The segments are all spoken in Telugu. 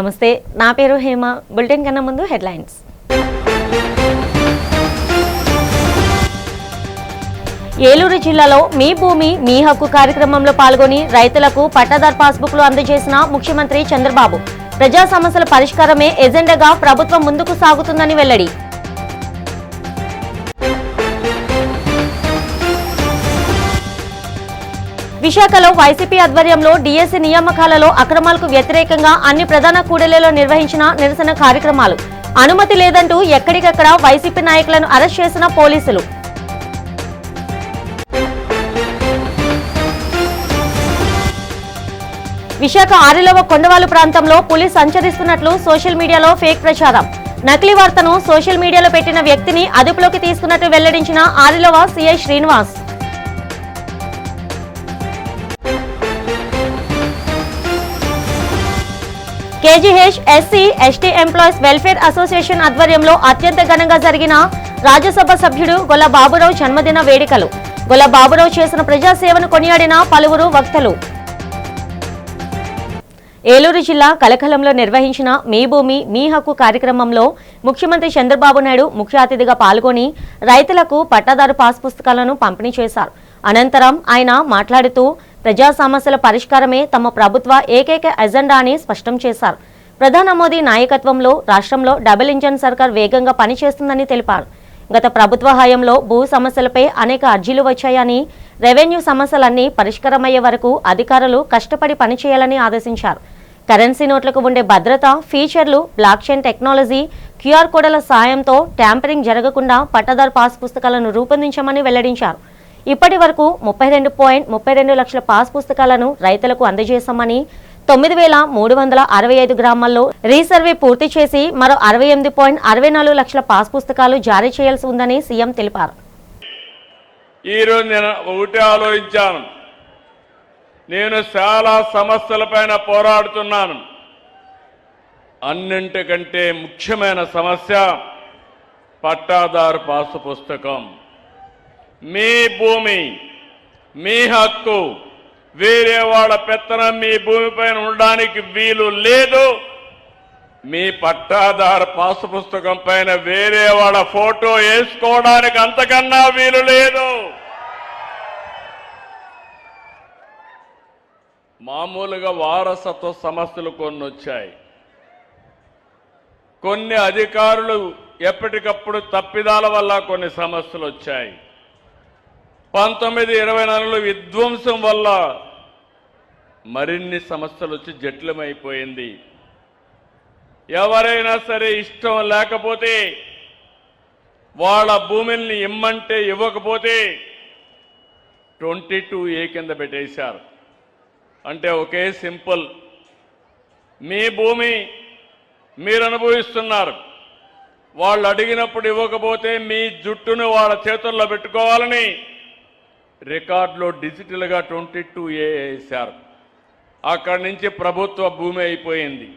నమస్తే, నా పేరు హేమ. బులెటిన్ కన్నా ముందు హెడ్లైన్స్. ఏలూరు జిల్లాలో మీ భూమి మీ హక్కు కార్యక్రమంలో పాల్గొని రైతులకు పట్టాదారు పాస్బుక్లు అందజేసిన ముఖ్యమంత్రి చంద్రబాబు. ప్రజా సమస్యల పరిష్కారమే ఎజెండాగా ప్రభుత్వం ముందుకు సాగుతుందని వెల్లడి. విశాఖలో వైసీపీ ఆధ్వర్యంలో డిఎస్సి నియామకాలలో అక్రమాలకు వ్యతిరేకంగా అన్ని ప్రధాన కూడళ్లలో నిర్వహించిన నిరసన కార్యక్రమాలు. అనుమతి లేదంటూ ఎక్కడికక్కడ వైసీపీ నాయకులను అరెస్ట్ చేసిన పోలీసులు. విశాఖ ఆరిలోవ కొండవాలు ప్రాంతంలో పులి సంచరిస్తున్నట్లు సోషల్ మీడియాలో ఫేక్ ప్రచారం. నకిలీ వార్తను సోషల్ మీడియాలో పెట్టిన వ్యక్తిని అదుపులోకి తీసుకున్నట్టు వెల్లడించిన Arilova CI Srinivas. KGH SC ST Employees Welfare association ఆధ్వర్యంలో అత్యంత ఘనంగా జరిగిన రాజ్యసభ సభ్యుడు గొల్ల బాబురావు జన్మదిన వేడుకలు. గొల్ల బాబురావు చేసిన ప్రజాసేవను కొనియాడిన పలువురు వక్తలు. ఏలూరు జిల్లా కలకలంలో నిర్వహించిన మీ భూమి మీ హక్కు కార్యక్రమంలో ముఖ్యమంత్రి చంద్రబాబు నాయుడు ముఖ్య అతిథిగా పాల్గొని రైతులకు పట్టాదారు పాస్ పుస్తకాలను పంపిణీ చేశారు. అనంతరం ఆయన మాట్లాడుతూ ప్రజా సమస్యల పరిష్కారమే తమ ప్రభుత్వ ఏకైక ఎజెండా అని స్పష్టం చేశారు. ప్రధాని మోదీ నాయకత్వంలో రాష్ట్రంలో డబుల్ ఇంజన్ సర్కార్ వేగంగా పనిచేస్తుందని తెలిపారు. గత ప్రభుత్వ హయాంలో భూ సమస్యలపై అనేక అర్జీలు వచ్చాయని, రెవెన్యూ సమస్యలన్నీ పరిష్కారమయ్యే వరకు అధికారులు కష్టపడి పనిచేయాలని ఆదేశించారు. కరెన్సీ నోట్లకు ఉండే భద్రత, ఫీచర్లు, బ్లాక్ చైన్ టెక్నాలజీ, క్యూఆర్ కోడ్ల సాయంతో ట్యాంపరింగ్ జరగకుండా పట్టాదారు పాస్ పుస్తకాలను రూపొందించామని వెల్లడించారు. ఇప్పటి వరకు 32.32 లక్షల పాస్ పుస్తకాలను రైతులకు అందజేశామని, 9,365 గ్రామాల్లో రీసర్వే పూర్తి చేసి మరో 68.64 లక్షల పాస్ పుస్తకాలు జారీ చేయాల్సి ఉందని సీఎం తెలిపారు. ఈరోజు నేను ఒకటి ఆలోచించాను. నేను చాలా సమస్యలపైన పోరాడుతున్నాను. అన్నింటికంటే ముఖ్యమైన సమస్య పట్టాదారు పాసు పుస్తకం. మీ భూమి మీ హక్కు. వేరే వాళ్ళ పెత్తనం మీ భూమిపైన ఉండడానికి వీలు లేదు. మీ పట్టాదారు పాసు పుస్తకం పైన వేరే వాళ్ళ ఫోటో వేసుకోవడానికి అంతకన్నా వీలు లేదు. మామూలుగా వారసత్వ సమస్యలు కొన్ని వచ్చాయి. కొన్ని అధికారులు ఎప్పటికప్పుడు తప్పిదాల వల్ల కొన్ని సమస్యలు వచ్చాయి. 1924లో విధ్వంసం వల్ల మరిన్ని సమస్యలు వచ్చి జటిలమైపోయింది. ఎవరైనా సరే ఇష్టం లేకపోతే వాళ్ళ భూమిని ఇమ్మంటే ఇవ్వకపోతే 22A కింద పెట్టేశారు. అంటే ఒకే సింపుల్, మీ భూమి మీరు అనుభవిస్తున్నారు, వాళ్ళు అడిగినప్పుడు ఇవ్వకపోతే మీ జుట్టును వాళ్ళ చేతుల్లో పెట్టుకోవాలని రికార్డులో డిజిటల్గా 22A వేశారు. అక్కడి నుంచి ప్రభుత్వ భూమి అయిపోయింది.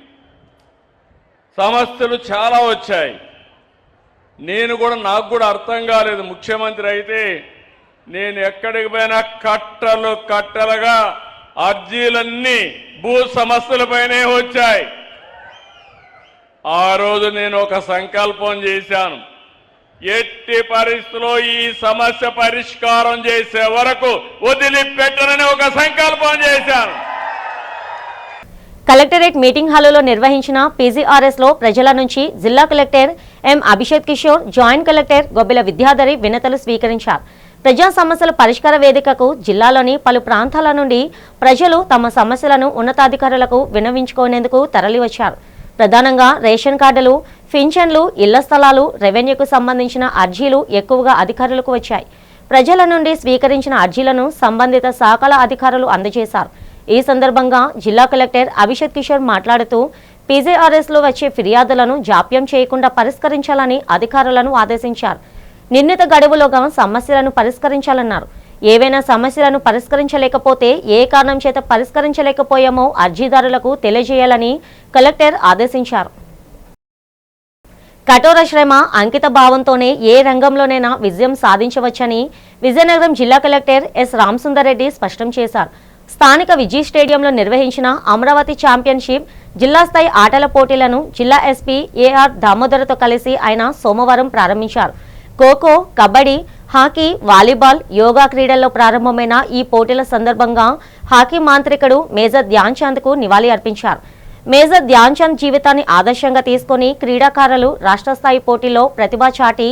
సమస్యలు చాలా వచ్చాయి. నాకు కూడా అర్థం కాలేదు. ముఖ్యమంత్రి అయితే నేను ఎక్కడికి పోయినా కట్టలు కట్టలుగా అర్జీలన్నీ భూ సమస్యలపైనే వచ్చాయి. ఆ రోజు నేను ఒక సంకల్పం చేశాను. ఎట్టి పరిస్థితుల్లో ఈ సమస్య పరిష్కారం చేసే వరకు వదిలిపెట్టనని ఒక సంకల్పం చేశాను. కలెక్టరేట్ మీటింగ్ హాలులో నిర్వహించిన పీజీఆర్ఎస్ లో ప్రజల నుంచి జిల్లా collector M Abhishek Kishore, joint collector Gobbila Vidyadhari వినతులు స్వీకరించారు. ప్రజా సమస్యల పరిష్కార వేదికకు జిల్లాలోని పలు ప్రాంతాల నుండి ప్రజలు తమ సమస్యలను ఉన్నతాధికారులకు విన్నవించుకునేందుకు తరలివచ్చారు. ప్రధానంగా రేషన్ కార్డులు, పింఛన్లు, ఇళ్ల స్థలాలు, రెవెన్యూకు సంబంధించిన అర్జీలు ఎక్కువగా అధికారులకు వచ్చాయి. ప్రజల నుండి స్వీకరించిన అర్జీలను సంబంధిత శాఖల అధికారులు అందజేశారు. ఈ సందర్భంగా జిల్లా కలెక్టర్ అభిషేక్ కిషోర్ మాట్లాడుతూ పీజీఆర్ఎస్ లో వచ్చే ఫిర్యాదులను జాప్యం చేయకుండా పరిష్కరించాలని అధికారులను ఆదేశించారు. నిర్ణీత గడువులోగా సమస్యలను పరిష్కరించాలన్నారు. ఏవైనా సమస్యలను పరిష్కరించలేకపోతే ఏ కారణం చేత పరిష్కరించలేకపోయామో అర్జీదారులకు తెలియజేయాలని కలెక్టర్ ఆదేశించారు. కఠోర శ్రమ, అంకిత భావంతోనే ఏ రంగంలోనైనా విజయం సాధించవచ్చని విజయనగరం జిల్లా కలెక్టర్ ఎస్ రామసుందర్ రెడ్డి స్పష్టం చేశారు. స్థానిక విజయ్ స్టేడియంలో నిర్వహించిన అమరావతి ఛాంపియన్షిప్ జిల్లా స్థాయి ఆటల పోటీలను జిల్లా ఎస్పీ ఏఆర్ దామోదర్తో కలిసి ఆయన సోమవారం ప్రారంభించారు. ఖోఖో, కబడ్డీ, హాకీ, వాలీబాల్, యోగా క్రీడల్లో ప్రారంభమైన ఈ పోటీల సందర్భంగా హాకీ మాంత్రికుడు మేజర్ ధ్యాన్ చంద్కు నివాళి అర్పించారు. మేజర్ ధ్యాన్ చంద్ జీవితాన్ని ఆదర్శంగా తీసుకుని క్రీడాకారులు రాష్ట్ర స్థాయి పోటీల్లో ప్రతిభ చాటి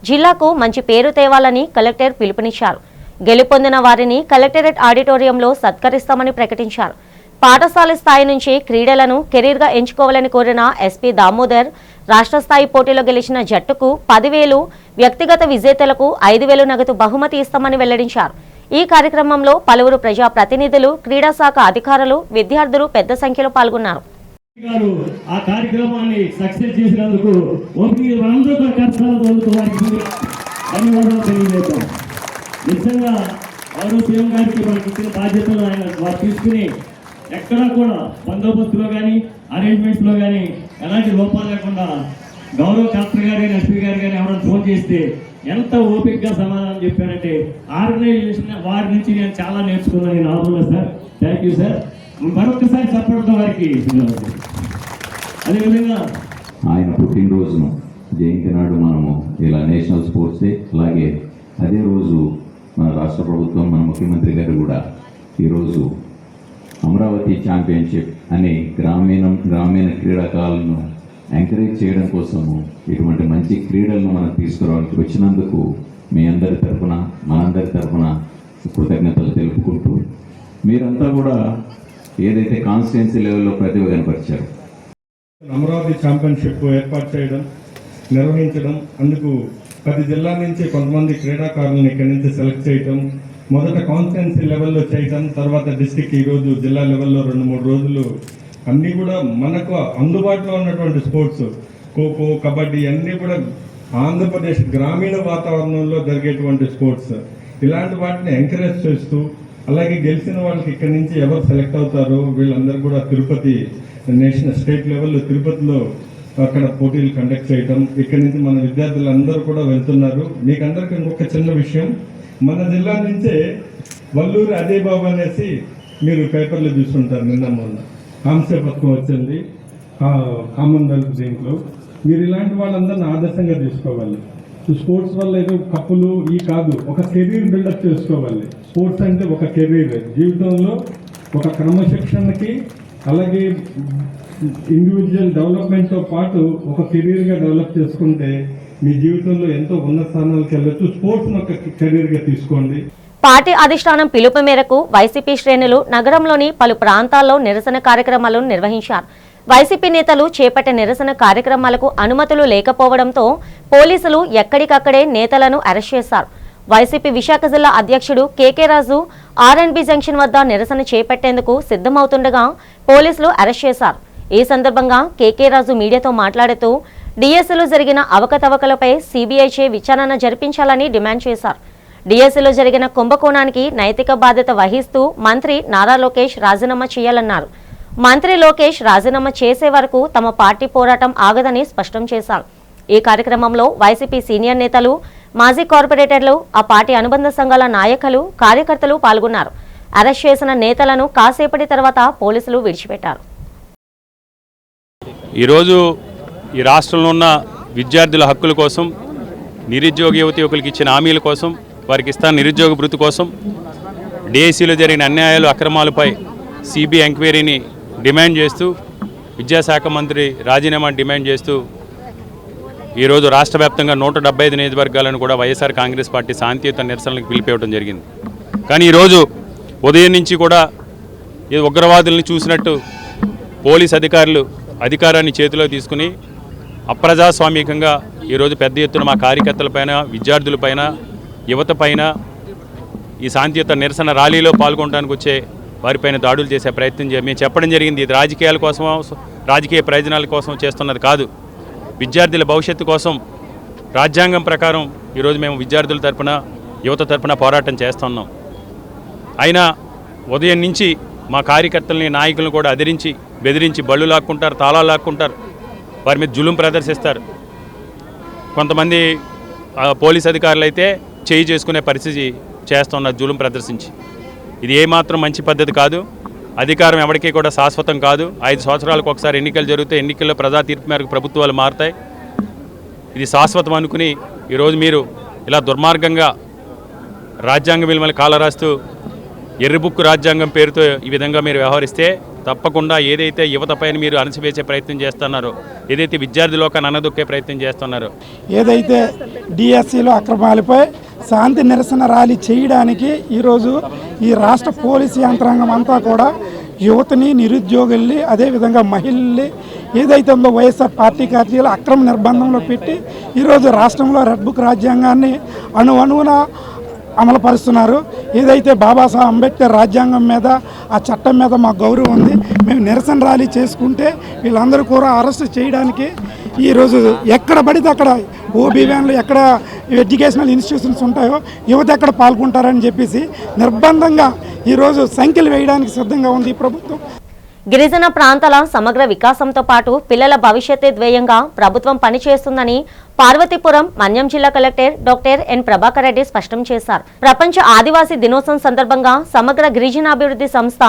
జిల్లాకు మంచి పేరు తేవాలని కలెక్టర్ పిలుపునిచ్చారు. గెలుపొందిన వారిని కలెక్టరేట్ ఆడిటోరియంలో సత్కరిస్తామని ప్రకటించారు. పాఠశాల స్థాయి నుంచి క్రీడలను కెరీర్గా ఎంచుకోవాలని కోరిన ఎస్పీ దామోదర్ రాష్ట్ర స్థాయి పోటీలో గెలిచిన జట్టుకు 10,000, వ్యక్తిగత విజేతలకు 5,000 నగదు బహుమతి ఇస్తామని వెల్లడించారు. ఈ కార్యక్రమంలో పలువురు ప్రజాప్రతినిధులు, క్రీడా శాఖ అధికారులు, విద్యార్థులు పెద్ద సంఖ్యలో పాల్గొన్నారు. ఆ కార్యక్రమాన్ని సక్సెస్ చేసినందుకు నిజంగా గౌరవ సీఎం గారికి మనకి ఇచ్చిన బాధ్యతలు ఆయన వారు తీసుకుని ఎక్కడా కూడా బందోబస్తులో కానీ అరేంజ్మెంట్స్లో కానీ ఎలాంటి లోపాలు లేకుండా గౌరవ కలెక్టర్ గారు కానీ ఎస్పీ గారు కానీ ఎవరైనా ఫోన్ చేస్తే ఎంత ఓపికగా సమాధానం చెప్పారంటే ఆర్గనైజేషన్ వారి నుంచి నేను చాలా నేర్చుకున్నాను ఈ నాలుగులో సార్. Thank you sir. మరొకసారి సపోర్ట్తో వారికి అదేవిధంగా ఆయన పుట్టినరోజును జయంతి నాడు మనము ఇలా నేషనల్ స్పోర్ట్స్ డే, అలాగే అదే రోజు మన రాష్ట్ర ప్రభుత్వం, మన ముఖ్యమంత్రి గారు కూడా ఈరోజు అమరావతి ఛాంపియన్షిప్ అనే గ్రామీణ క్రీడాకారులను ఎంకరేజ్ చేయడం కోసము ఇటువంటి మంచి క్రీడలను మనం తీసుకురావడానికి వచ్చినందుకు మీ అందరి తరఫున, మనందరి తరఫున కృతజ్ఞతలు తెలుపుకుంటూ, మీరంతా కూడా ఏదైతే కాన్స్టిట్యున్సీ లెవెల్లో ప్రతిభ కనపరిచారు, అమరావతి ఛాంపియన్షిప్ ఏర్పాటు చేయడం, నిర్వహించడం, అందుకు 10 జిల్లాల నుంచి కొంతమంది క్రీడాకారులను ఇక్కడి నుంచి సెలెక్ట్ చేయటం, మొదట కాన్స్టిట్యున్సీ లెవెల్లో చేయటం, తర్వాత డిస్టిక్, ఈరోజు జిల్లా లెవెల్లో 2-3 రోజులు అన్నీ కూడా మనకు అందుబాటులో ఉన్నటువంటి స్పోర్ట్స్, ఖోఖో, కబడ్డీ అన్నీ కూడా ఆంధ్రప్రదేశ్ గ్రామీణ వాతావరణంలో జరిగేటువంటి స్పోర్ట్స్, ఇలాంటి వాటిని ఎంకరేజ్ చేస్తూ, అలాగే గెలిచిన వాళ్ళకి ఇక్కడి నుంచి ఎవరు సెలెక్ట్ అవుతారో వీళ్ళందరూ కూడా తిరుపతి నేషనల్ స్టేట్ లెవెల్లో తిరుపతిలో అక్కడ పోటీలు కండక్ట్ చేయటం, ఇక్కడి నుంచి మన విద్యార్థులందరూ కూడా వెళ్తున్నారు. మీకందరికీ ఇంకొక చిన్న విషయం, మన జిల్లా నుంచే వల్లూరు అజయ్ బాబు అనేసి మీరు పేపర్లో చూస్తుంటారు, నిన్న మొన్న కాంస్య పథకం వచ్చింది కామన్వెల్త్ దీంట్లో. మీరు ఇలాంటి వాళ్ళందరినీ ఆదర్శంగా తీసుకోవాలి. స్పోర్ట్స్ వల్ల ఏదో కప్పులు ఈ కాదు, ఒక కెరీర్ బిల్డప్ చేసుకోవాలి. స్పోర్ట్స్ అంటే ఒక కెరీర్, జీవితంలో ఒక క్రమశిక్షణకి అలాగే ఇండివిజువల్ డెవలప్మెంట్తో పాటు ఒక కెరీర్గా డెవలప్ చేసుకుంటే మీ జీవితంలో ఎంతో ఉన్నత స్థానాలకు వెళ్ళొచ్చు. స్పోర్ట్స్ని ఒక కెరీర్గా తీసుకోండి. పార్టీ అధిష్టానం పిలుపు మేరకు వైసీపీ శ్రేణులు నగరంలోని పలు ప్రాంతాల్లో నిరసన కార్యక్రమాలను నిర్వహించారు. వైసీపీ నేతలు చేపట్టే నిరసన కార్యక్రమాలకు అనుమతులు లేకపోవడంతో పోలీసులు ఎక్కడికక్కడే నేతలను అరెస్ట్ చేశారు. వైసీపీ విశాఖ జిల్లా అధ్యక్షుడు కేకే రాజు ఆర్ఎన్బి జంక్షన్ వద్ద నిరసన చేపట్టేందుకు సిద్ధమవుతుండగా పోలీసులు అరెస్ట్ చేశారు. ఈ సందర్భంగా కేకే రాజు మీడియాతో మాట్లాడుతూ డిఎస్సీలో జరిగిన అవకతవకలపై సిబిఐచే విచారణ జరిపించాలని డిమాండ్ చేశారు. డిఎస్సీలో జరిగిన కుంభకోణానికి నైతిక బాధ్యత వహిస్తూ మంత్రి నారా లోకేష్ రాజీనామా చేయాలన్నారు. మంత్రి లోకేష్ రాజీనామా చేసే వరకు తమ పార్టీ పోరాటం ఆగదని స్పష్టం చేశారు. ఈ కార్యక్రమంలో వైసీపీ సీనియర్ నేతలు, మాజీ కార్పొరేటర్లు, ఆ పార్టీ అనుబంధ సంఘాల నాయకులు, కార్యకర్తలు పాల్గొన్నారు. అరెస్ట్ చేసిన నేతలను కాసేపటి తర్వాత పోలీసులు విడిచిపెట్టారు. ఈరోజు ఈ రాష్ట్రంలో ఉన్న విద్యార్థుల హక్కుల కోసం, నిరుద్యోగ యువకులకు ఇచ్చిన హామీల కోసం, వారికి ఇస్తున్న నిరుద్యోగ భృతి కోసం, డిఎస్సీలో జరిగిన అన్యాయాలు, అక్రమాలపై సిబిఐ ఎంక్వైరీని డిమాండ్ చేస్తూ, విద్యాశాఖ మంత్రి రాజీనామా డిమాండ్ చేస్తూ ఈరోజు రాష్ట్ర వ్యాప్తంగా 175 నియోజకవర్గాలను కూడా వైఎస్ఆర్ కాంగ్రెస్ పార్టీ శాంతియుత నిరసనలకు పిలిపివ్వడం జరిగింది. కానీ ఈరోజు ఉదయం నుంచి కూడా ఈ ఉగ్రవాదుల్ని చూసినట్టు పోలీస్ అధికారులు అధికారాన్ని చేతిలో తీసుకుని అప్రజాస్వామికంగా ఈరోజు పెద్ద ఎత్తున మా కార్యకర్తలపైన, విద్యార్థులపైన, యువతపైన ఈ శాంతియుత నిరసన ర్యాలీలో పాల్గొనడానికి వచ్చే వారిపైన దాడులు చేసే ప్రయత్నం మేము చెప్పడం జరిగింది. ఇది రాజకీయాల కోసం, రాజకీయ ప్రయోజనాల కోసం చేస్తున్నది కాదు. విద్యార్థుల భవిష్యత్తు కోసం రాజ్యాంగం ప్రకారం ఈరోజు మేము విద్యార్థుల తరపున, యువత తరపున పోరాటం చేస్తున్నాం. అయినా ఉదయం నుంచి మా కార్యకర్తలని, నాయకులను కూడా బెదిరించి బళ్ళు లాక్కుంటారు, తాళాలు లాక్కుంటారు, వారి మీద జులుం ప్రదర్శిస్తారు. కొంతమంది పోలీస్ అధికారులు అయితే చేయి చేసుకునే పరిస్థితి చేస్తున్నారు జులుం ప్రదర్శించి. ఇది ఏమాత్రం మంచి పద్ధతి కాదు. అధికారం ఎవరికీ కూడా శాశ్వతం కాదు. 5 సంవత్సరాలకు ఒకసారి ఎన్నికలు జరిగితే ఎన్నికల్లో ప్రజా తీర్పు మేరకు ప్రభుత్వాలు మారుతాయి. ఇది శాశ్వతం అనుకుని ఈరోజు మీరు ఇలా దుర్మార్గంగా రాజ్యాంగ విలువలు కాలరాస్తూ ఎర్రిబుక్కు రాజ్యాంగం పేరుతో ఈ విధంగా మీరు వ్యవహరిస్తే తప్పకుండా ఏదైతే యువతపైన మీరు అణచివేసే ప్రయత్నం చేస్తున్నారో, ఏదైతే విద్యార్థి లోకాన్ని అనదొక్కే ప్రయత్నం చేస్తున్నారో, ఏదైతే డిఎస్సిలో అక్రమాలపై శాంతి నిరసన ర్యాలీ చేయడానికి ఈరోజు ఈ రాష్ట్ర పోలీసు యంత్రాంగం అంతా కూడా యువతని, నిరుద్యోగుల్ని, అదేవిధంగా మహిళల్ని ఏదైతే ఉందో వైఎస్ఆర్ పార్టీ కార్యాలయాలు అక్రమ నిర్బంధంలో పెట్టి ఈరోజు రాష్ట్రంలో రెడ్ బుక్ రాజ్యాంగాన్ని అణువణువున అమలుపరుస్తున్నారు. ఏదైతే బాబాసాహెబ్ అంబేద్కర్ రాజ్యాంగం మీద, ఆ చట్టం మీద మాకు గౌరవం ఉంది. మేము నిరసన ర్యాలీ చేసుకుంటే వీళ్ళందరూ కూడా అరెస్ట్ చేయడానికి ఈరోజు ఎక్కడ పడితే అక్కడ ఓబీ వ్యాన్లు, ఎక్కడ ఎడ్యుకేషనల్ ఇన్స్టిట్యూషన్స్ ఉంటాయో యువత ఎక్కడ పాల్గొంటారని చెప్పేసి నిర్బంధంగా ఈరోజు సంఖ్యలు వేయడానికి సిద్ధంగా ఉంది ఈ ప్రభుత్వం. గిరిజన ప్రాంతాల సమగ్ర వికాసంతో పాటు పిల్లల భవిష్యత్తు ధ్యేయంగా ప్రభుత్వం పనిచేస్తుందని పార్వతీపురం మన్యం జిల్లా collector doctor N Prabhakar Reddy స్పష్టం చేశారు. ప్రపంచ ఆదివాసీ దినోత్సవం సందర్భంగా సమగ్ర గిరిజనాభివృద్ధి సంస్థ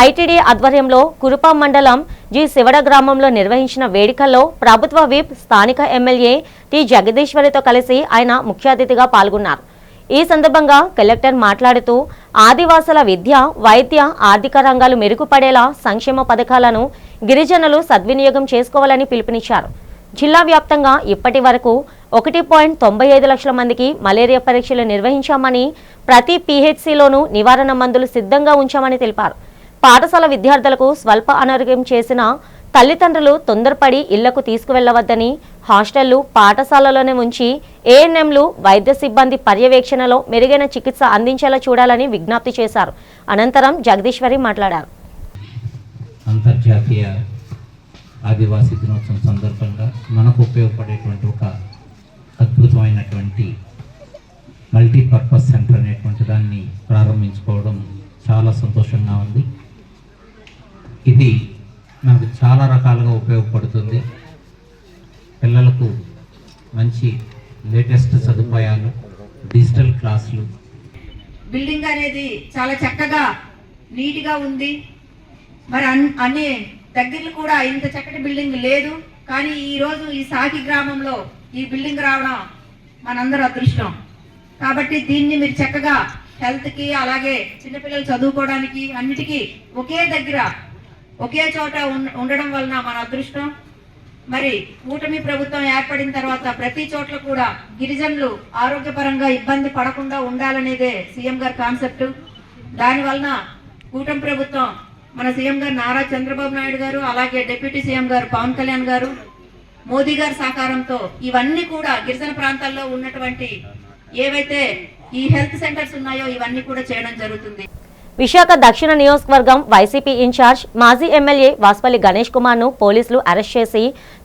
ఐటీడీ ఆధ్వర్యంలో కురుపాం మండలం జి శివడ గ్రామంలో నిర్వహించిన వేడుకల్లో ప్రభుత్వ విప్ స్థానిక ఎమ్మెల్యే టి జగదీశ్వరితో కలిసి ఆయన ముఖ్య అతిథిగా పాల్గొన్నారు. ఈ సందర్భంగా కలెక్టర్ మాట్లాడుతూ ఆదివాసుల విద్య, వైద్య, ఆర్థిక రంగాలు మెరుగుపడేలా సంక్షేమ పథకాలను గిరిజనులు సద్వినియోగం చేసుకోవాలని పిలుపునిచ్చారు. జిల్లా వ్యాప్తంగా ఇప్పటి వరకు 1.95 లక్షల మందికి మలేరియా పరీక్షలు నిర్వహించామని, ప్రతి పీహెచ్సీలోనూ నివారణ మందులు సిద్ధంగా ఉంచామని తెలిపారు. పాఠశాల విద్యార్థులకు స్వల్ప అనారోగ్యం చేసిన తల్లిదండ్రులు తొందరపడి ఇళ్లకు తీసుకువెళ్లవద్దని, హాస్టళ్లు, పాఠశాలలోనే ఉంచి ఏఎన్ఎంలు, వైద్య సిబ్బంది పర్యవేక్షణలో మెరుగైన చికిత్స అందించేలా చూడాలని విజ్ఞప్తి చేశారు. అనంతరం జగదీశ్వరి మాట్లాడారు. అంతర్జాతీయ ఆదివాసీ దినోత్సవం సందర్భంగా మనకు ఉపయోగపడేటువంటి ఒక అద్భుతమైనటువంటి మల్టీపర్పస్ సెంటర్ అనేటువంటి దాన్ని ప్రారంభించుకోవడం చాలా సంతోషంగా ఉంది. ఇది మనకు చాలా రకాలుగా ఉపయోగపడుతుంది. పిల్లలకు మంచి లేటెస్ట్ సదుపాయాలు, డిజిటల్ క్లాసులు. బిల్డింగ్ అనేది చాలా చక్కగా నీట్గా ఉంది. మరి అన్ని దగ్గరలో కూడా ఇంత చక్కటి బిల్డింగ్ లేదు. కానీ ఈరోజు ఈ సాకి గ్రామంలో ఈ బిల్డింగ్ రావడం మనందరూ అదృష్టం. కాబట్టి దీన్ని మీరు చక్కగా హెల్త్కి, అలాగే చిన్నపిల్లలు చదువుకోవడానికి అన్నిటికీ ఒకే దగ్గర, ఒకే చోట ఉండడం వలన మన అదృష్టం. మరి కూటమి ప్రభుత్వం ఏర్పడిన తర్వాత ప్రతి చోట్ల కూడా గిరిజనులు ఆరోగ్యపరంగా ఇబ్బంది పడకుండా ఉండాలనేదే సీఎం గారి కాన్సెప్ట్. దానివలన కూటమి ప్రభుత్వం, మన సీఎం గారు నారా చంద్రబాబు నాయుడు గారు, అలాగే డిప్యూటీ సీఎం గారు పవన్ కళ్యాణ్ గారు, మోదీ గారి సహకారంతో ఇవన్నీ కూడా గిరిజన ప్రాంతాల్లో ఉన్నటువంటి ఏవైతే ఈ హెల్త్ సెంటర్స్ ఉన్నాయో ఇవన్నీ కూడా చేయడం జరుగుతుంది. విశాఖ దక్షిణ నియోజకవర్గం వైసీపీ ఇన్ఛార్జ్ మాజీ ఎమ్మెల్యే వాస్పల్లి గణేష్ కుమార్ ను పోలీసులు అరెస్ట్ చేసి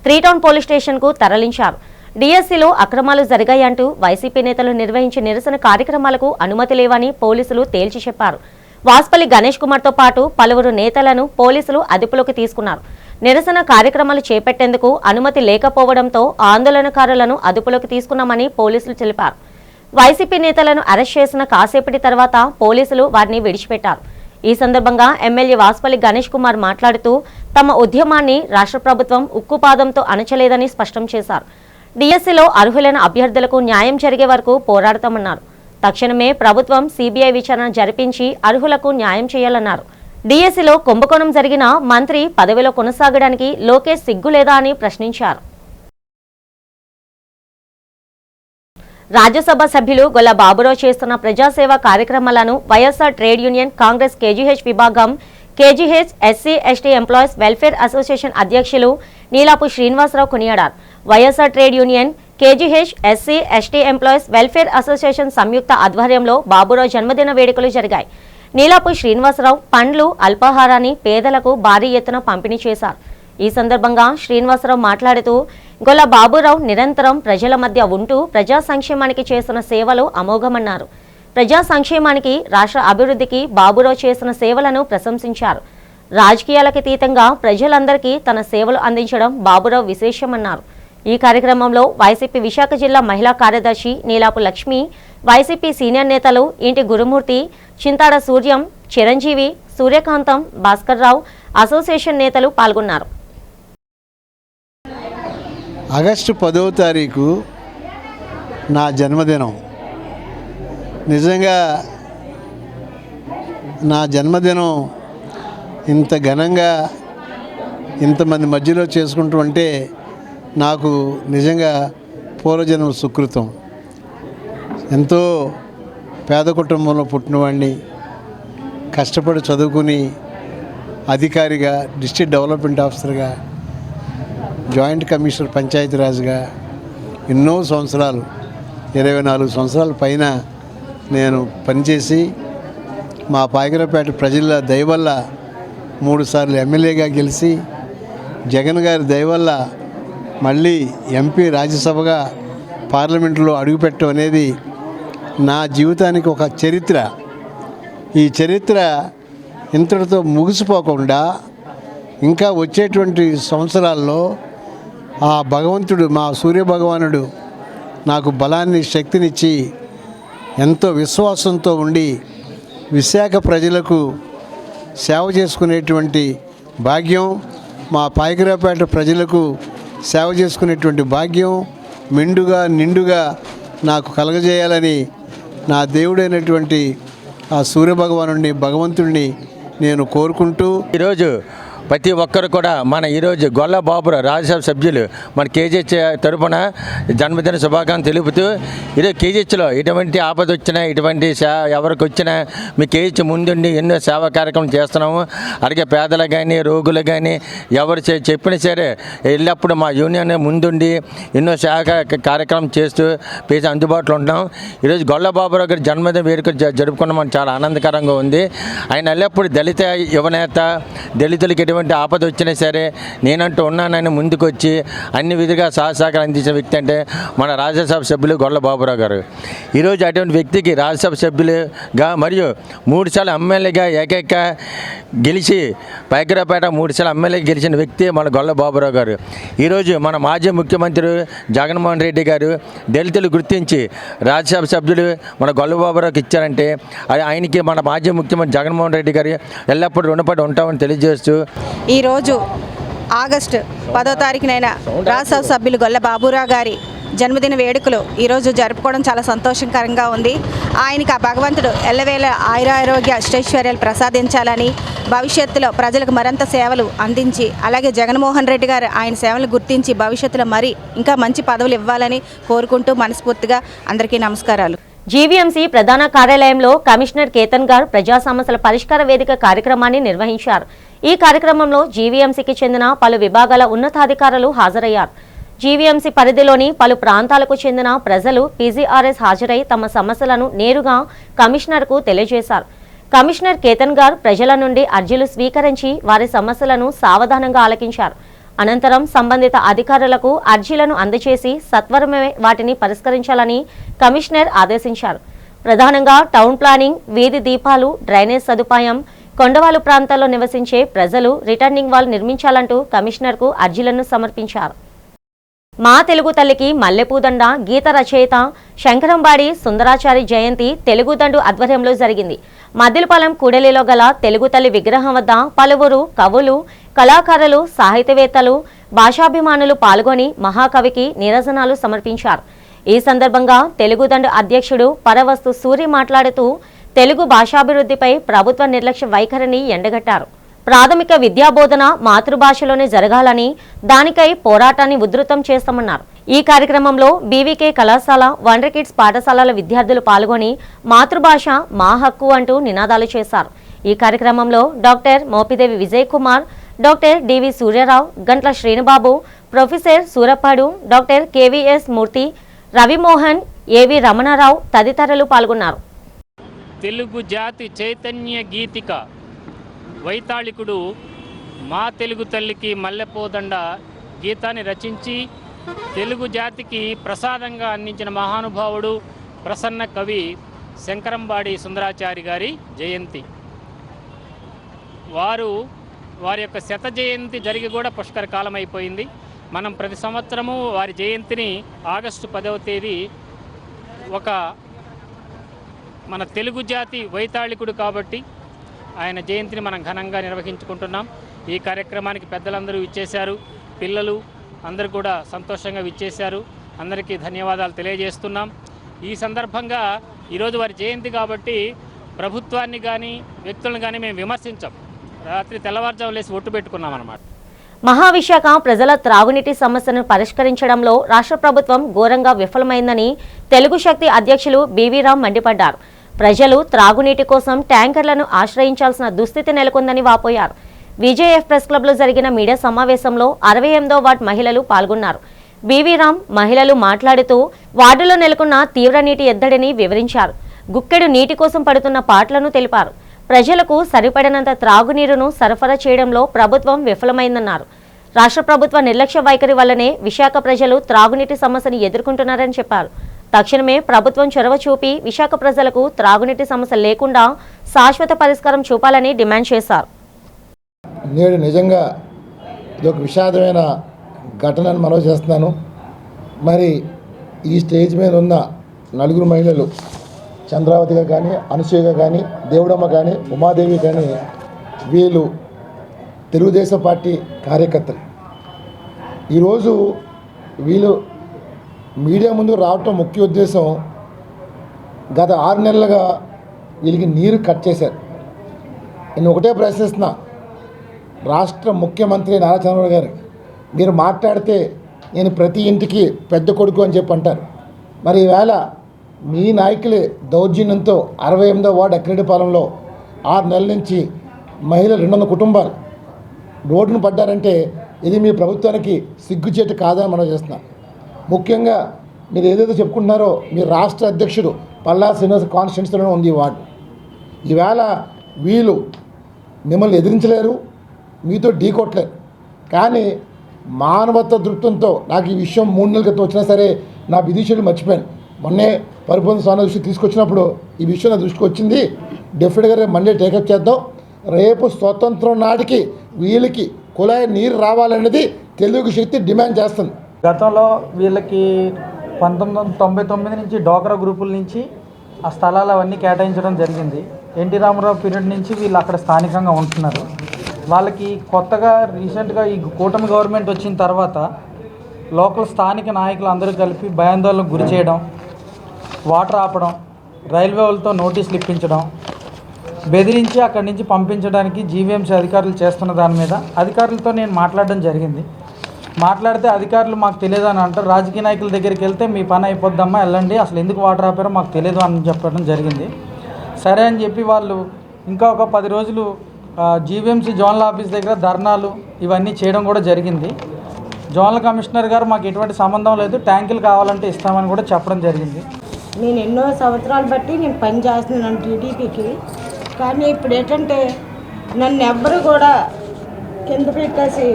3 టౌన్ పోలీస్ స్టేషన్ కు తరలించారు. డిఎస్సీలో అక్రమాలు జరిగాయంటూ వైసీపీ నేతలు నిర్వహించే నిరసన కార్యక్రమాలకు అనుమతి లేవని పోలీసులు తేల్చి చెప్పారు. వాస్పల్లి గణేష్ కుమార్ తో పాటు పలువురు నేతలను పోలీసులు అదుపులోకి తీసుకున్నారు. నిరసన కార్యక్రమాలు చేపట్టేందుకు అనుమతి లేకపోవడంతో ఆందోళనకారులను అదుపులోకి తీసుకున్నామని పోలీసులు తెలిపారు. వైసీపీ నేతలను అరెస్ట్ చేసిన కాసేపటి తర్వాత పోలీసులు వారిని విడిచిపెట్టారు. ఈ సందర్భంగా ఎమ్మెల్యే వాస్పల్లి గణేష్ కుమార్ మాట్లాడుతూ తమ ఉద్యమాన్ని రాష్ట్ర ప్రభుత్వం ఉక్కుపాదంతో అణచలేదని స్పష్టం చేశారు. డిఎస్సీలో అర్హులైన అభ్యర్థులకు న్యాయం జరిగే వరకు పోరాడతామన్నారు. తక్షణమే ప్రభుత్వం సిబిఐ విచారణ జరిపించి అర్హులకు న్యాయం చేయాలన్నారు. డిఎస్సీలో కుంభకోణం జరిగిన మంత్రి పదవిలో కొనసాగడానికి లోకేష్ సిగ్గులేదా అని ప్రశ్నించారు. రాజ్యసభ సభ్యులు గొల్ల బాబురావు చేస్తున్న ప్రజాసేవ కార్యక్రమాలను YSR Trade Union Congress KGH విభాగం KGH SC ST Employees Welfare Association అధ్యక్షులు నీలాపు శ్రీనివాసరావు కొనియాడారు. YSR Trade Union KGH SC ST Employees Welfare Association సంయుక్త ఆధ్వర్యంలో బాబురావు జన్మదిన వేడుకలు జరిగాయి. నీలాపు శ్రీనివాసరావు పండ్లు, అల్పాహారాన్ని పేదలకు భారీ ఎత్తున పంపిణీ చేశారు. ఈ సందర్భంగా శ్రీనివాసరావు మాట్లాడుతూ గొల్ల బాబురావు నిరంతరం ప్రజల మధ్య ఉంటూ ప్రజా సంక్షేమానికి చేస్తున్న సేవలు అమోఘమన్నారు. ప్రజా సంక్షేమానికి, రాష్ట్ర అభివృద్ధికి బాబురావు చేస్తున్న సేవలను ప్రశంసించారు. రాజకీయాలకు అతీతంగా ప్రజలందరికీ తన సేవలు అందించడం బాబురావు విశేషమన్నారు. ఈ కార్యక్రమంలో వైసీపీ విశాఖ జిల్లా మహిళా కార్యదర్శి నీలాపు లక్ష్మి, వైసీపీ సీనియర్ నేతలు ఇంటి గురుమూర్తి, చింతాడ సూర్యం, చిరంజీవి, సూర్యకాంతం, భాస్కర్ రావు, అసోసియేషన్ నేతలు పాల్గొన్నారు. ఆగస్టు 10వ తారీఖు నా జన్మదినం. నిజంగా నా జన్మదినం ఇంత ఘనంగా ఇంతమంది మధ్యలో చేసుకుంటూ ఉంటే నాకు నిజంగా పూర్వజన్మ సుకృతం. ఎంతో పేద కుటుంబంలో పుట్టినవాడిని, కష్టపడి చదువుకుని అధికారిగా, డిస్ట్రిక్ట్ డెవలప్మెంట్ ఆఫీసర్గా, జాయింట్ కమిషనర్ పంచాయతీరాజ్గా ఎన్నో సంవత్సరాలు 24 సంవత్సరాల పైన నేను పనిచేసి మా పాయకరావుపేట ప్రజల దయవల్ల 3 సార్లు ఎమ్మెల్యేగా గెలిచి జగన్ గారి దయవల్ల మళ్ళీ ఎంపీ రాజ్యసభగా పార్లమెంటులో అడుగుపెట్టడం అనేది నా జీవితానికి ఒక చరిత్ర. ఈ చరిత్ర ఇంతటితో ముగిసిపోకుండా ఇంకా వచ్చేటువంటి సంవత్సరాల్లో ఆ భగవంతుడు, మా సూర్య భగవానుడు నాకు బలాన్ని, శక్తినిచ్చి ఎంతో విశ్వాసంతో ఉండి విశాఖ ప్రజలకు సేవ చేసుకునేటువంటి భాగ్యం, మా పాయకరావుపేట ప్రజలకు సేవ చేసుకునేటువంటి భాగ్యం మెండుగా నిండుగా నాకు కలగజేయాలని నా దేవుడైనటువంటి ఆ సూర్యభగవానుడిని, భగవంతుడిని నేను కోరుకుంటూ ఈరోజు ప్రతి ఒక్కరు కూడా మన ఈరోజు గొల్ల బాబురావు రాజ్యసభ సభ్యులు మన కేజీహెచ్ తరపున జన్మదిన శుభాకాంక్షలు తెలుపుతూ ఈరోజు కేజీహెచ్లో ఎటువంటి ఆపద వచ్చినా, ఎటువంటి ఎవరికి వచ్చినా మీ కేజీహెచ్ ముందుండి ఎన్నో సేవా కార్యక్రమం చేస్తున్నాము. అలాగే పేదలు కానీ, రోగులు కానీ ఎవరు చెప్పినా సరే ఎల్లప్పుడు మా యూనియన్ ముందుండి ఎన్నో సేవా కార్యక్రమం చేస్తూ పేసి అందుబాటులో ఉంటున్నాం. ఈరోజు గొల్ల బాబురావు గారి జన్మదిన వేడుక జరుపుకున్నాం. మనకు చాలా ఆనందకరంగా ఉంది. ఆయన ఎల్లప్పుడు దళిత యువనేత, దళితులకి ఎటువంటి ఆపద వచ్చినా సరే నేనంటూ ఉన్నానని ముందుకు వచ్చి అన్ని విధంగా సహకారం అందించిన వ్యక్తి అంటే మన రాజ్యసభ సభ్యులు గొల్ల బాబురావు గారు. ఈరోజు అటువంటి వ్యక్తికి రాజ్యసభ సభ్యులుగా మరియు 3 సార్లు ఎమ్మెల్యేగా ఏకైక గెలిచి పాయకరావుపేట 3 సార్లు ఎమ్మెల్యేగా గెలిచిన వ్యక్తి మన గొల్ల బాబురావు గారు. ఈరోజు మన మాజీ ముఖ్యమంత్రి జగన్మోహన్ రెడ్డి గారు దళితులు గుర్తించి రాజ్యసభ సభ్యులు మన గొల్ల బాబురావుకి ఇచ్చారంటే ఆయనకి మన మాజీ ముఖ్యమంత్రి జగన్మోహన్ రెడ్డి గారు ఎల్లప్పుడూ రుణపడి ఉంటామని తెలియజేస్తూ ఈరోజు ఆగస్టు 10వ తారీఖునైన రాజ్యసభ సభ్యులు గొల్ల బాబురావు గారి జన్మదిన వేడుకలు ఈరోజు జరుపుకోవడం చాలా సంతోషకరంగా ఉంది. ఆయనకి ఆ భగవంతుడు ఎల్లవేళ ఆయురారోగ్య అష్టైశ్వర్యాలు ప్రసాదించాలని, భవిష్యత్తులో ప్రజలకు మరింత సేవలు అందించి, అలాగే జగన్మోహన్ రెడ్డి గారు ఆయన సేవలు గుర్తించి భవిష్యత్తులో మరి ఇంకా మంచి పదవులు ఇవ్వాలని కోరుకుంటూ మనస్ఫూర్తిగా అందరికీ నమస్కారాలు. జీవీఎంసీ ప్రధాన కార్యాలయంలో కమిషనర్ కేతన్ గారు ప్రజా సమస్యల పరిష్కార వేదిక కార్యక్రమాన్ని నిర్వహించారు. ఈ కార్యక్రమంలో జీవీఎంసీకి చెందిన పలు విభాగాల ఉన్నతాధికారులు హాజరయ్యారు. జీవీఎంసీ పరిధిలోని పలు ప్రాంతాలకు చెందిన ప్రజలు పీజీఆర్ఎస్ హాజరై తమ సమస్యలను నేరుగా కమిషనర్కు తెలియజేశారు. కమిషనర్ కేతన్ గారు ప్రజల నుండి అర్జీలు స్వీకరించి వారి సమస్యలను సావధానంగా ఆలకించారు. అనంతరం సంబంధిత అధికారులకు అర్జీలను అందజేసి సత్వరమే వాటిని పరిష్కరించాలని కమిషనర్ ఆదేశించారు. ప్రధానంగా టౌన్ ప్లానింగ్, వీధి దీపాలు, డ్రైనేజ్ సదుపాయం, కొండవాలు ప్రాంతాల్లో నివసించే ప్రజలు రిటర్నింగ్ వాల్ నిర్మించాలంటూ కమిషనర్కు అర్జీలను సమర్పించారు. మా తెలుగు తల్లికి మల్లెపూదండ గీత రచయిత శంకరంబాడి సుందరాచారి జయంతి తెలుగుదండు ఆధ్వర్యంలో జరిగింది. మద్దిలపాలెం కూడలిలో గల తెలుగు తల్లి విగ్రహం వద్ద పలువురు కవులు, కళాకారులు, సాహితీవేత్తలు, భాషాభిమానులు పాల్గొని మహాకవికి నీరాజనాలు సమర్పించారు. ఈ సందర్భంగా తెలుగుదండు అధ్యక్షుడు పరవస్తు సూరి మాట్లాడుతూ తెలుగు భాషాభివృద్ధిపై ప్రభుత్వ నిర్లక్ష్య వైఖరిని ఎండగట్టారు. ప్రాథమిక విద్యాబోధన మాతృభాషలోనే జరగాలని, దానికై పోరాటాన్ని ఉధృతం చేస్తామన్నారు. ఈ కార్యక్రమంలో బీవీకే కళాశాల, వండర్ కిడ్స్ పాఠశాలల విద్యార్థులు పాల్గొని మాతృభాష మా హక్కు అంటూ నినాదాలు చేశారు. ఈ కార్యక్రమంలో డాక్టర్ మోపిదేవి విజయ్ కుమార్, డాక్టర్ డివి సూర్యరావు, గంట్ల శ్రీనుబాబు, ప్రొఫెసర్ సూరపాడు, డాక్టర్ కేవీఎస్ మూర్తి, రవిమోహన్, ఏవి రమణారావు తదితరులు పాల్గొన్నారు. తెలుగు జాతి చైతన్య గీతిక వైతాళికుడు మా తెలుగు తల్లికి మల్లెపోదండ గీతాన్ని రచించి తెలుగు జాతికి ప్రసాదంగా అందించిన మహానుభావుడు ప్రసన్న కవి శంకరంబాడి సుందరాచారి గారి జయంతి. వారి యొక్క శత జయంతి జరిగి కూడా పుష్కర కాలం అయిపోయింది. మనం ప్రతి సంవత్సరము వారి జయంతిని ఆగస్టు 10వ తేదీ మన తెలుగు జాతి వైతాళికుడు కాబట్టి ఆయన జయంతిని మనం ఘనంగా నిర్వహించుకుంటున్నాం. ఈ కార్యక్రమానికి పెద్దలందరూ ఇచ్చేశారు, పిల్లలు అందరూ కూడా సంతోషంగా విచ్చేశారు. అందరికీ ధన్యవాదాలు తెలియజేస్తున్నాం. ఈ సందర్భంగా ఈరోజు వారి జయంతి కాబట్టి ప్రభుత్వాన్ని కానీ వ్యక్తులను కానీ మేము విమర్శించాం. రాత్రి తెల్లవారుజాము లేసి ఒట్టు పెట్టుకున్నాం అన్నమాట. మహావిశాఖ ప్రజల త్రాగునీటి సమస్యను పరిష్కరించడంలో రాష్ట్ర ప్రభుత్వం ఘోరంగా విఫలమైందని తెలుగు శక్తి అధ్యక్షులు బివి రామ్ మండిపడ్డారు. ప్రజలు త్రాగునీటి కోసం ట్యాంకర్లను ఆశ్రయించాల్సిన దుస్థితి నెలకొందని వాపోయారు. విజేఎఫ్ ప్రెస్ క్లబ్లో జరిగిన మీడియా సమావేశంలో 68వ వార్డు మహిళలు పాల్గొన్నారు. బివి రామ్ మహిళలు మాట్లాడుతూ వార్డులో నెలకొన్న తీవ్ర నీటి ఎద్దడిని వివరించారు. గుక్కెడు నీటి కోసం పడుతున్న పాటలను తెలిపారు. ప్రజలకు సరిపడినంత త్రాగునీరును సరఫరా చేయడంలో ప్రభుత్వం విఫలమైందన్నారు. రాష్ట్ర ప్రభుత్వ నిర్లక్ష్య వైఖరి వల్లనే విశాఖ ప్రజలు త్రాగునీటి సమస్యను ఎదుర్కొంటున్నారని చెప్పారు. తక్షణమే ప్రభుత్వం చొరవ చూపి విశాఖ ప్రజలకు త్రాగునీటి సమస్య లేకుండా శాశ్వత పరిష్కారం చూపాలని డిమాండ్ చేశారు. నేడు నిజంగా ఇది ఒక విషాదమైన ఘటనను మనవి చేస్తున్నాను. మరి ఈ స్టేజ్ మీద ఉన్న నలుగురు మహిళలు, చంద్రావతిగా కానీ, అనసూయగా కానీ, దేవుడమ్మ కానీ, ఉమాదేవి కానీ, వీళ్ళు తెలుగుదేశం పార్టీ కార్యకర్తలు. ఈరోజు వీళ్ళు మీడియా ముందు రావటం ముఖ్య ఉద్దేశం, గత 6 నెలలుగా వీళ్ళకి నీరు కట్ చేశారు. నేను ఒకటే ప్రశ్నిస్తున్నా, రాష్ట్ర ముఖ్యమంత్రి నారా చంద్రబాబు గారు, మీరు మాట్లాడితే నేను ప్రతి ఇంటికి పెద్ద కొడుకు అని చెప్పి అంటారు. మరి ఈవేళ మీ నాయకులే దౌర్జన్యంతో 68వ వార్డు అక్కిరెడ్డిపాలెంలో 6 నెలల నుంచి మహిళలు 200 కుటుంబాలు రోడ్డును పడ్డారంటే ఇది మీ ప్రభుత్వానికి సిగ్గుచేటు కాదని మనం చేస్తున్నాం. ముఖ్యంగా మీరు ఏదైతే చెప్పుకుంటున్నారో, మీ రాష్ట్ర అధ్యక్షుడు పల్లా శ్రీనివాస కాన్స్టిట్యున్సీలోనే ఉంది ఈ వార్డు. ఈవేళ వీళ్ళు మిమ్మల్ని ఎదిరించలేరు, మీతో ఢీకొట్టలేరు. కానీ మానవత్వ దృక్పథంతో నాకు ఈ విషయం 3 నెలల క్రితం వచ్చినా సరే నా విధిషులు మర్చిపోయాను. మొన్నే పరిపూర్ణ స్వామి దృష్టి తీసుకొచ్చినప్పుడు ఈ విషయం నా దృష్టికి వచ్చింది. డెఫినెట్గా రేపు మండే టేకప్ చేద్దాం. రేపు స్వతంత్రం నాటికి వీళ్ళకి కుళాయి నీరు రావాలన్నది తెలుగు శక్తి డిమాండ్ చేస్తుంది. గతంలో వీళ్ళకి 1999 నుంచి డోక్రా గ్రూపుల నుంచి ఆ స్థలాలు అవన్నీ కేటాయించడం జరిగింది. ఎన్టీ రామారావు పీరియడ్ నుంచి వీళ్ళు అక్కడ స్థానికంగా ఉంటున్నారు. వాళ్ళకి కొత్తగా రీసెంట్గా ఈ కూటమి గవర్నమెంట్ వచ్చిన తర్వాత లోకల్ స్థానిక నాయకులు అందరూ కలిపి భయాందోళనకు గురి చేయడం, వాటర్ ఆపడం, రైల్వే వాళ్ళతో నోటీసులు ఇప్పించడం, బెదిరించి అక్కడి నుంచి పంపించడానికి జీవీఎంసీ అధికారులు చేస్తున్న దాని మీద అధికారులతో నేను మాట్లాడడం జరిగింది. మాట్లాడితే అధికారులు మాకు తెలియదు అని అంటారు. రాజకీయ నాయకుల దగ్గరికి వెళ్తే మీ పని అయిపోద్దమ్మా, వెళ్ళండి, అసలు ఎందుకు వాటర్ ఆపారో మాకు తెలియదు అని చెప్పడం జరిగింది. సరే అని చెప్పి వాళ్ళు ఇంకా ఒక 10 రోజులు జీవీఎంసీ జోనల్ ఆఫీస్ దగ్గర ధర్నాలు ఇవన్నీ చేయడం కూడా జరిగింది. జోనల్ కమిషనర్ గారు మాకు ఎటువంటి సంబంధం లేదు, ట్యాంకులు కావాలంటే ఇస్తామని కూడా చెప్పడం జరిగింది. నేను ఎన్నో సంవత్సరాలు బట్టి నేను పని చేస్తున్నాను టీడీపీకి. కానీ ఇప్పుడు ఏంటంటే నన్ను ఎవ్వరు కూడా కింద పెట్టేసి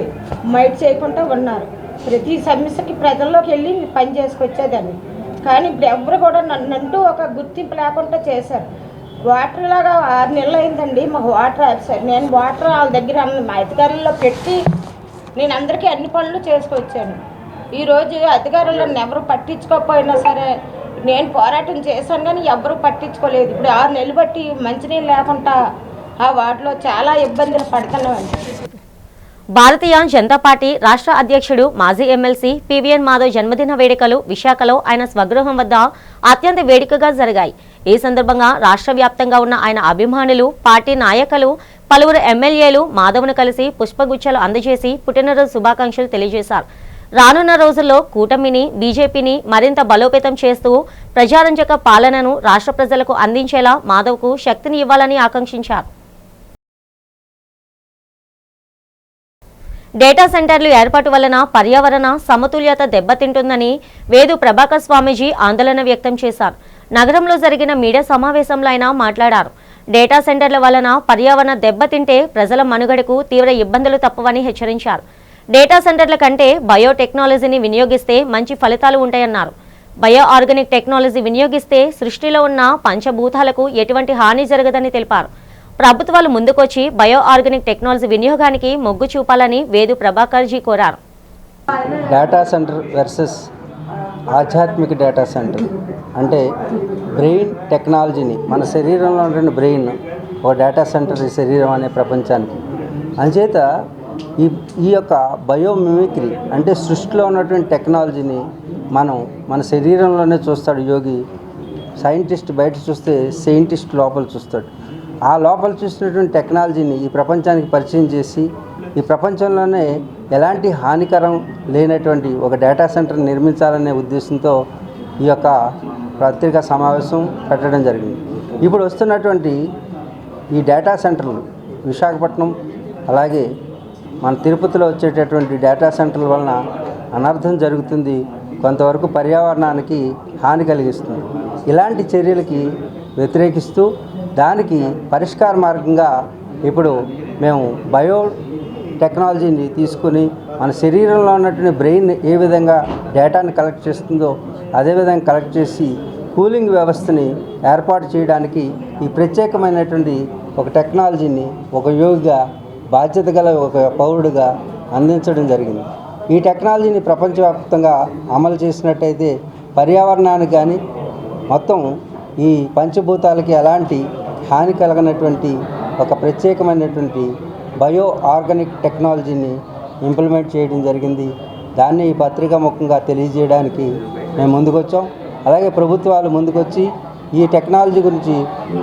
మైట్ చేయకుండా ఉన్నారు. ప్రతి సమస్యకి ప్రజల్లోకి వెళ్ళి పని చేసుకొచ్చేదాన్ని. కానీ ఇప్పుడు ఎవ్వరు కూడా నన్నంటూ ఒక గుర్తింపు లేకుండా చేశారు. వాటర్ లాగా 6 నెలలు అయిందండి మాకు వాటర్ ఆఫీసర్. నేను వాటర్ వాళ్ళ దగ్గర మా అధికారుల్లో పెట్టి నేను అందరికీ అన్ని పనులు చేసుకొచ్చాను. ఈరోజు అధికారులను ఎవరు పట్టించుకోకపోయినా సరే నేను పోరాటం చేశాను, కానీ ఎవరు పట్టించుకోలేదు. ఇప్పుడు 6 నెలలు బట్టి మంచినీళ్ళు లేకుండా ఆ వార్డులో చాలా ఇబ్బందులు పడుతున్నామండి. భారతీయ జనతా పార్టీ రాష్ట్ర అధ్యక్షుడు మాజీ ఎమ్మెల్సీ పివిఎన్ మాధవ్ జన్మదిన వేడుకలు విశాఖలో ఆయన స్వగృహం వద్ద అత్యంత వేడుకగా జరిగాయి. ఈ సందర్భంగా రాష్ట్ర వ్యాప్తంగా ఉన్న ఆయన అభిమానులు, పార్టీ నాయకులు, పలువురు ఎమ్మెల్యేలు మాధవ్ను కలిసి పుష్పగుచ్చాలు అందజేసి పుట్టినరోజు శుభాకాంక్షలు తెలియజేశారు. రానున్న రోజుల్లో కూటమిని, బీజేపీని మరింత బలోపేతం చేస్తూ ప్రజారంజక పాలనను రాష్ట్ర ప్రజలకు అందించేలా మాధవ్కు శక్తిని ఇవ్వాలని ఆకాంక్షించారు. డేటా సెంటర్లు ఏర్పాటు వలన పర్యావరణ సమతుల్యత దెబ్బతింటుందని వేదు ప్రభాకర్ స్వామీజీ ఆందోళన వ్యక్తం చేశారు. నగరంలో జరిగిన మీడియా సమావేశంలో ఆయన మాట్లాడారు. డేటా సెంటర్ల వలన పర్యావరణ దెబ్బతింటే ప్రజల మనుగడకు తీవ్ర ఇబ్బందులు తప్పవని హెచ్చరించారు. డేటా సెంటర్ల కంటే బయోటెక్నాలజీని వినియోగిస్తే మంచి ఫలితాలు ఉంటాయన్నారు. బయో ఆర్గానిక్ టెక్నాలజీ వినియోగిస్తే సృష్టిలో ఉన్న పంచభూతాలకు ఎటువంటి హాని జరగదని తెలిపారు. ప్రభుత్వాలు ముందుకొచ్చి బయో ఆర్గానిక్ టెక్నాలజీ వినియోగానికి మొగ్గు చూపాలని వేదు ప్రభాకర్జీ కోరారు. డేటా సెంటర్ వర్సెస్ ఆధ్యాత్మిక డేటా సెంటర్ అంటే బ్రెయిన్ టెక్నాలజీని, మన శరీరంలో ఉన్న బ్రెయిన్ ఒక డేటా సెంటర్ ఈ శరీరం అనే ప్రపంచానికి. అంచేత ఈ యొక్క బయోమిమిక్రీ అంటే సృష్టిలో ఉన్నటువంటి టెక్నాలజీని మన శరీరంలోనే చూస్తాడు యోగి. సైంటిస్ట్ బయట చూస్తే సైంటిస్ట్ లోపల చూస్తాడు. ఆ లోపల చూసినటువంటి టెక్నాలజీని ఈ ప్రపంచానికి పరిచయం చేసి ఈ ప్రపంచంలోనే ఎలాంటి హానికరం లేనటువంటి ఒక డేటా సెంటర్ నిర్మించాలనే ఉద్దేశంతో ఈ యొక్క పత్రికా సమావేశం పెట్టడం జరిగింది. ఇప్పుడు వస్తున్నటువంటి ఈ డేటా సెంటర్లు విశాఖపట్నం అలాగే మన తిరుపతిలో వచ్చేటటువంటి డేటా సెంటర్ల వలన అనర్థం జరుగుతుంది, కొంతవరకు పర్యావరణానికి హాని కలిగిస్తుంది. ఇలాంటి చర్యలకి వ్యతిరేకిస్తూ దానికి పరిష్కార మార్గంగా ఇప్పుడు మేము బయో టెక్నాలజీని తీసుకుని మన శరీరంలో ఉన్నటువంటి బ్రెయిన్ ఏ విధంగా డేటాని కలెక్ట్ చేస్తుందో అదేవిధంగా కలెక్ట్ చేసి కూలింగ్ వ్యవస్థని ఏర్పాటు చేయడానికి ఈ ప్రత్యేకమైనటువంటి ఒక టెక్నాలజీని ఒక యోగిగా బాధ్యత గల ఒక పౌరుడిగా అందించడం జరిగింది. ఈ టెక్నాలజీని ప్రపంచవ్యాప్తంగా అమలు చేసినట్టయితే పర్యావరణానికి కానీ మొత్తం ఈ పంచభూతాలకి ఎలాంటి హాని కలగనటువంటి ఒక ప్రత్యేకమైనటువంటి బయో ఆర్గానిక్ టెక్నాలజీని ఇంప్లిమెంట్ చేయడం జరిగింది. దాన్ని ఈ పత్రికా ముఖంగా తెలియజేయడానికి మేము ముందుకొచ్చాం. అలాగే ప్రభుత్వాలు ముందుకొచ్చి ఈ టెక్నాలజీ గురించి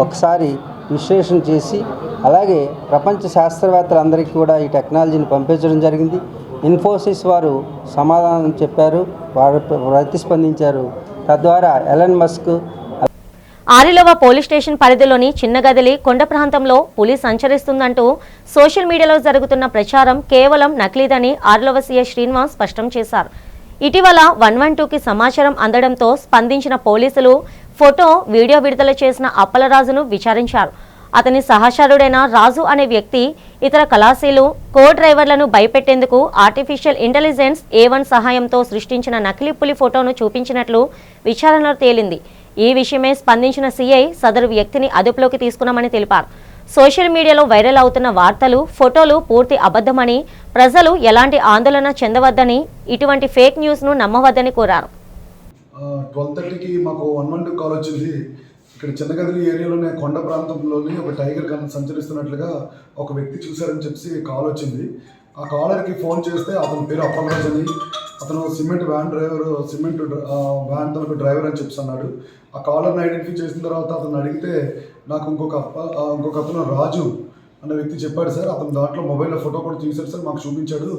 ఒకసారి విశ్లేషణ చేసి అలాగే ప్రపంచ శాస్త్రవేత్తలందరికీ కూడా ఈ టెక్నాలజీని పంపించడం జరిగింది. ఇన్ఫోసిస్ వారు సమాధానం చెప్పారు, వారు ప్రతిస్పందించారు. తద్వారా Elon Musk Arilova police station పరిధిలోని చిన్నగదిలి కొండ ప్రాంతంలో పులి సంచరిస్తుందంటూ సోషల్ మీడియాలో జరుగుతున్న ప్రచారం కేవలం నకిలీదని ఆరిలోవ సీఐ శ్రీనివాస్ స్పష్టం చేశారు. ఇటీవల 112కి సమాచారం అందడంతో స్పందించిన పోలీసులు ఫోటో వీడియో విడుదల చేసిన అప్పలరాజును విచారించారు. అతని సహచరుడైన రాజు అనే వ్యక్తి ఇతర కళాశీలు కో డ్రైవర్లను భయపెట్టేందుకు ఆర్టిఫిషియల్ ఇంటెలిజెన్స్ A1 సహాయంతో సృష్టించిన నకిలీ పులి ఫోటోను చూపించినట్లు విచారణలో తేలింది. ఈ విషయమే స్పందించిన సీఐ సదరు వ్యక్తిని అదుపులోకి తీసుకున్నామని తెలిపారు. సోషల్ మీడియాలో వైరల్ అవుతున్న వార్తలు, ఫోటోలు పూర్తి అబద్ధమని, ప్రజలు ఎలాంటి ఆందోళన చెందవద్దని, ఇటువంటి ఫేక్ న్యూస్ను నమ్మవద్దని కోరారు. 12:30కి మాకు 112 కాల్ వచ్చింది. ఇక్కడ చిన్నగదిలి ఏరియాలోనే కొండ ప్రాంతంలోని ఒక టైగర్ సంచరిస్తున్నట్లుగా ఒక వ్యక్తి చూశారని చెప్పి కాల్ వచ్చింది. ఆ కాలర్కి ఫోన్ చేస్తే అతని పేరు అప్పలరాజు అని, అతను సిమెంట్ వ్యాన్ తనకు డ్రైవర్ అని చెప్పి అన్నాడు. ఆ కాలర్ని ఐడెంటిఫై చేసిన తర్వాత అతను అడిగితే నాకు ఇంకొక అతను రాజు అన్న వ్యక్తి చెప్పాడు సార్, అతను దాంట్లో మొబైల్లో ఫోటో కూడా తీశాడు సార్, మాకు చూపించాడు,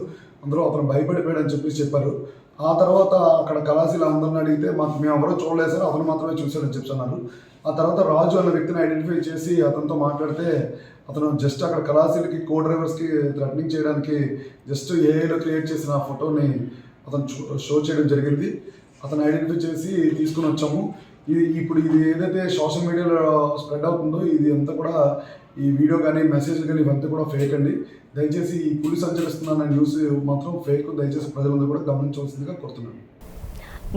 అందులో అతను భయపడిపోయాడు అని చెప్పారు. ఆ తర్వాత అక్కడ కళాశీల అందరిని అడిగితే మేము ఎవరో చూడలేదు సార్, అతను మాత్రమే చూశాడని చెప్పి అన్నారు. ఆ తర్వాత రాజు అన్న వ్యక్తిని ఐడెంటిఫై చేసి అతనితో మాట్లాడితే అతను జస్ట్ అక్కడ కళాశీలకి కో డ్రైవర్స్కి థ్రెటనింగ్ చేయడానికి జస్ట్ ఏఐలో క్రియేట్ చేసిన ఫోటోని అతను షో చేయడం జరిగింది. అతను ఐడెంటిఫై చేసి తీసుకుని వచ్చాము. ఇప్పుడు ఇది ఏదైతే సోషల్ మీడియాలో స్ప్రెడ్ అవుతుందో ఇది అంతా కూడా ఈ వీడియో కానీ మెసేజ్లు కానీ ఇవంతా కూడా ఫేక్ అండి. దయచేసి ఈ పులి సంచరిస్తున్న న్యూస్ మాత్రం ఫేక్. దయచేసి ప్రజలందరూ కూడా గమనించవలసిందిగా కోరుతున్నాను.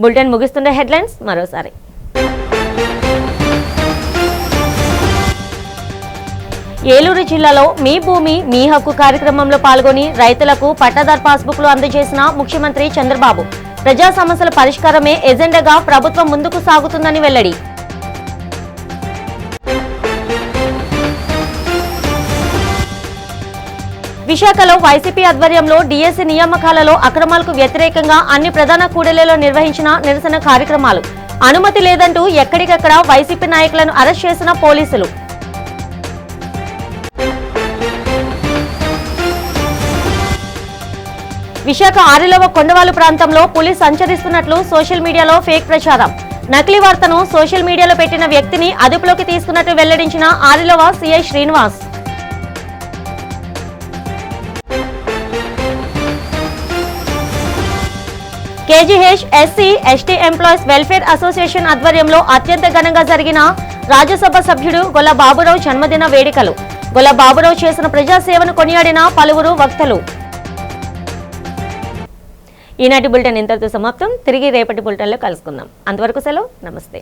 బులెటిన్ ముగిస్తున్న హెడ్లైన్స్ మరోసారి. ఏలూరు జిల్లాలో మీ భూమి మీ హక్కు కార్యక్రమంలో పాల్గొని రైతులకు పట్టాదార్ పాస్బుక్లు అందజేసిన ముఖ్యమంత్రి చంద్రబాబు. ప్రజా సమస్యల పరిష్కారమే ఎజెండాగా ప్రభుత్వం ముందుకు సాగుతుందని వెల్లడి. విశాఖలో వైసీపీ ఆధ్వర్యంలో డిఎస్సి నియామకాలలో అక్రమాలకు వ్యతిరేకంగా అన్ని ప్రధాన కూడళ్లలో నిర్వహించిన నిరసన కార్యక్రమాలు. అనుమతి లేదంటూ ఎక్కడికక్కడ వైసీపీ నాయకులను అరెస్ట్ చేసిన పోలీసులు. విశాఖ ఆరిలోవ కొండవాలు ప్రాంతంలో పులి సంచరిస్తున్నట్లు సోషల్ మీడియాలో ఫేక్ ప్రచారం. నకిలీ వార్తను సోషల్ మీడియాలో పెట్టిన వ్యక్తిని అదుపులోకి తీసుకున్నట్లు వెల్లడించిన Arilova CI Srinivas. KGH SC ST Employees Welfare association ఆధ్వర్యంలో అత్యంత ఘనంగా జరిగిన రాజ్యసభ సభ్యుడు గొల్ల బాబురావు జన్మదిన వేడుకలు. గొల్ల బాబురావు చేసిన ప్రజాసేవను కొనియాడిన పలువురు వక్తలు. ఈనాటి బులెటిన్ ఇంతటితో సమాప్తం. తిరిగి రేపటి బులెటిన్లో కలుసుకుందాం. అంతవరకు సెలవు. నమస్తే.